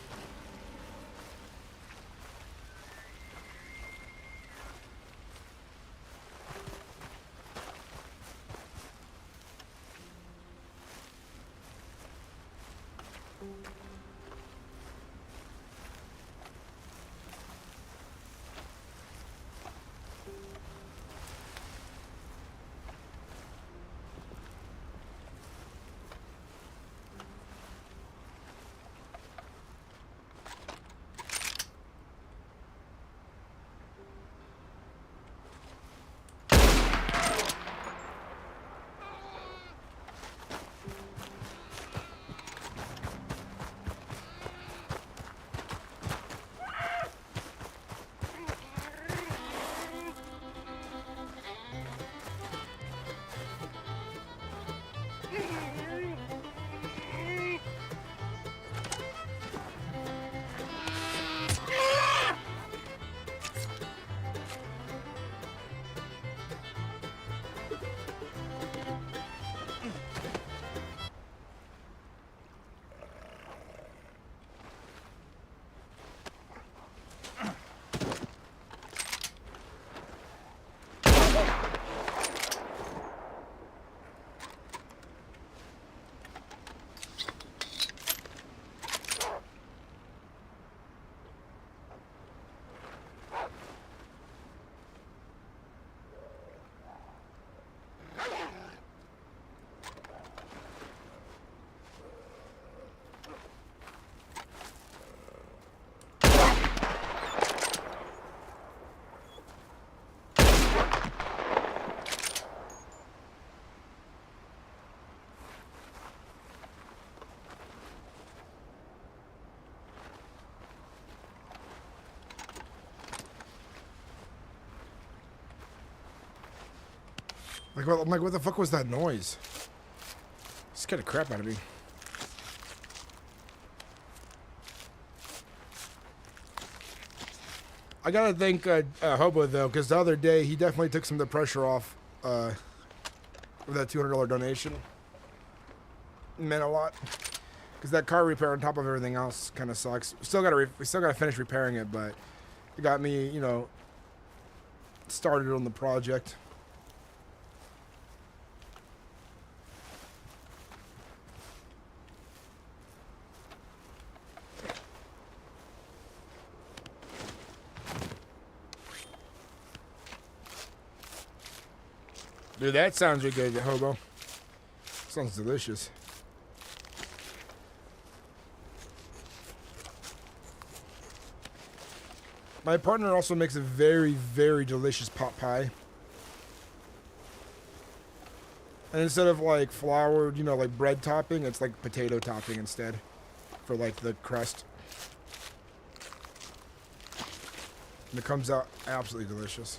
I'm like, what the fuck was that noise? Scared the crap out of me. I gotta thank Hobo though, because the other day he definitely took some of the pressure off with that $200 donation. It meant a lot, because that car repair on top of everything else kind of sucks. We still gotta finish repairing it, but it got me, you know, started on the project. Dude, that sounds really good, Hobo. Sounds delicious. My partner also makes a very, very delicious pot pie. And instead of like flour, you know, like bread topping, it's like potato topping instead for like the crust. And it comes out absolutely delicious.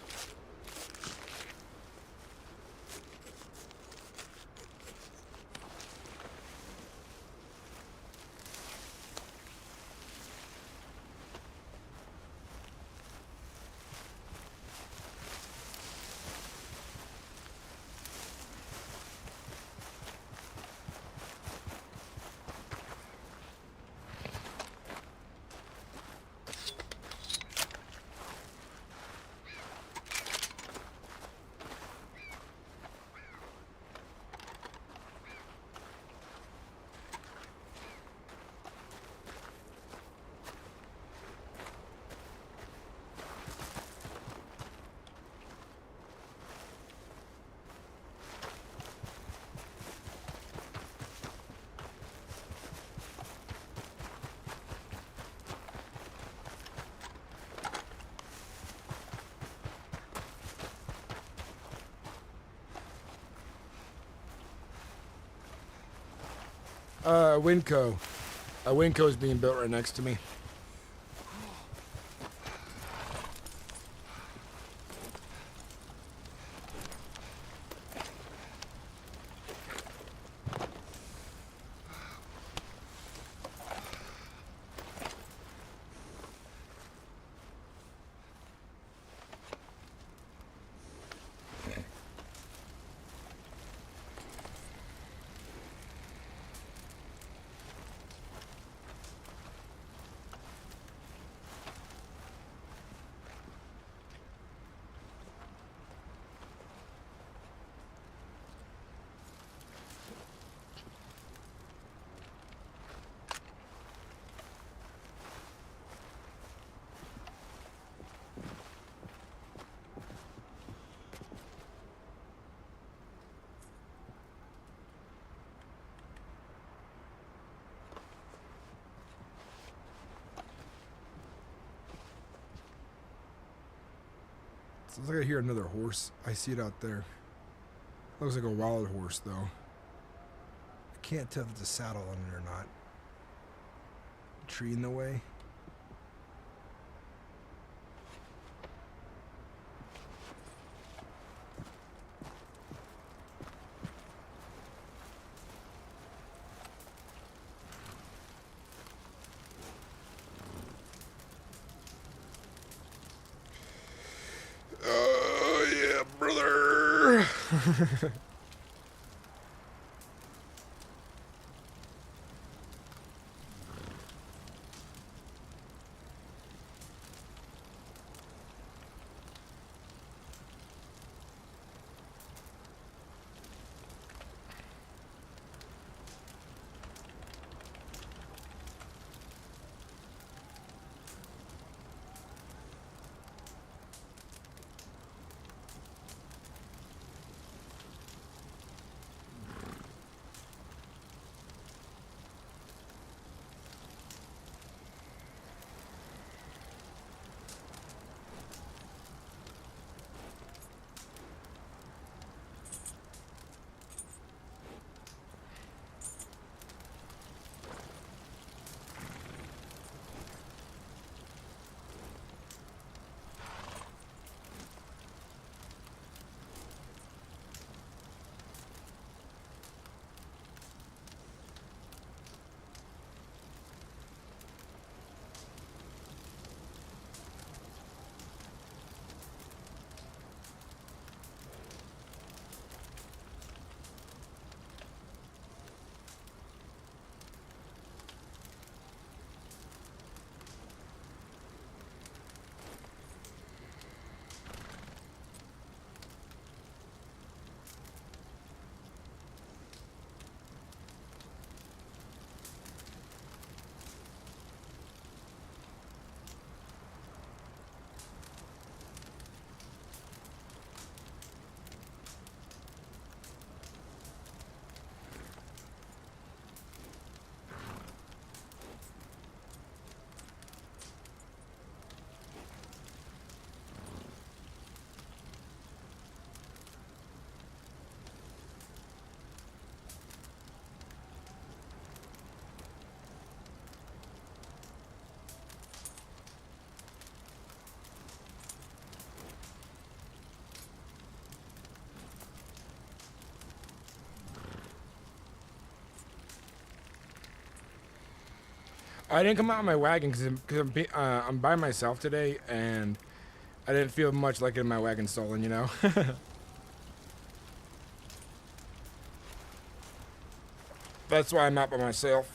Winco. A Winco is being built right next to me. Sounds like I hear another horse. I see it out there. Looks like a wild horse, though. I can't tell if it's a saddle on it or not. Tree in the way. Oh, yeah, brother. I didn't come out in my wagon because I'm by myself today, and I didn't feel much like getting my wagon stolen, you know? That's why I'm out by myself.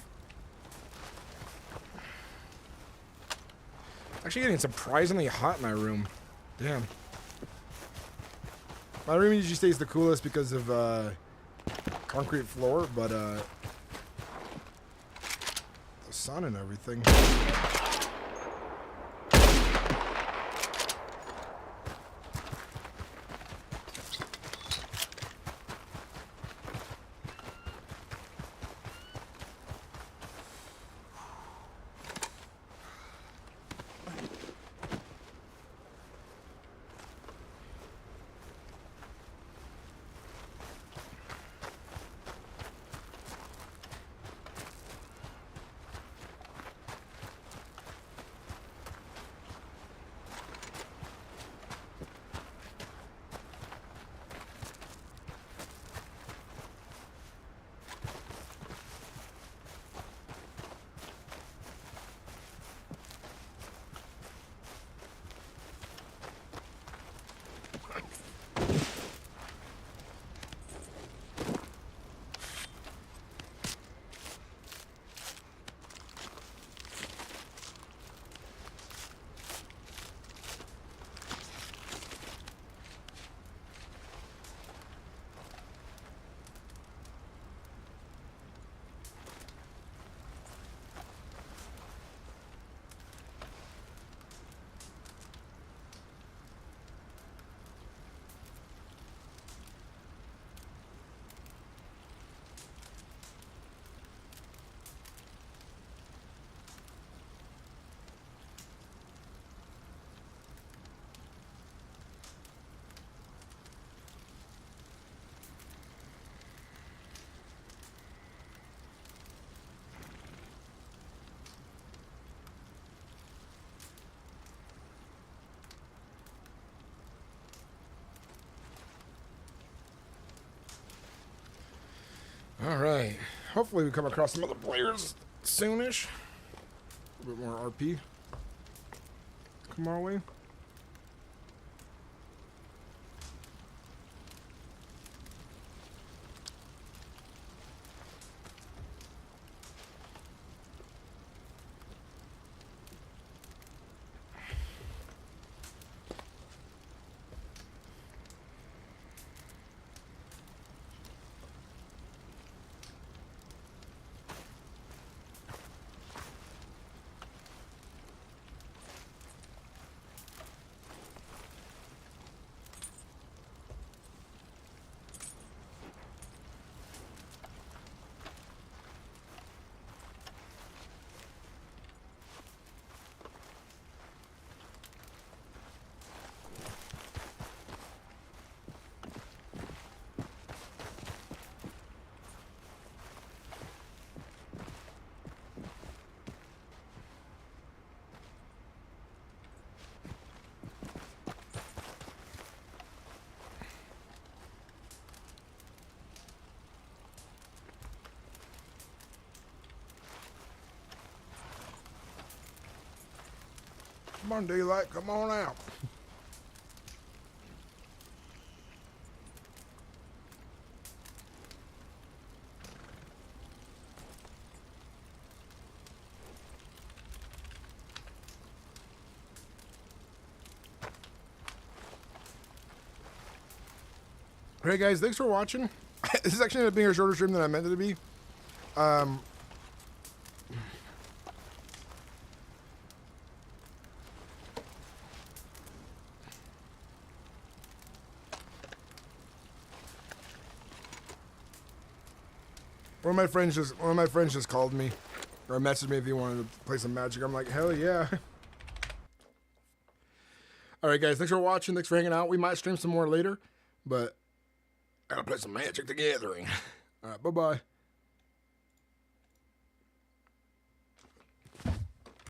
Actually getting surprisingly hot in my room. Damn. My room usually stays the coolest because of concrete floor, but the sun and everything. All right. Hopefully we come across some other players soonish. A bit more RP. Come our way. Come on, daylight, come on out. Hey guys, thanks for watching. This is actually ended up being a shorter stream than I meant it to be. One of my friends just called me or messaged me if he wanted to play some Magic. I'm like, hell yeah. All right, guys, thanks for watching. Thanks for hanging out. We might stream some more later, but I gotta play some Magic the Gathering. All right, bye-bye.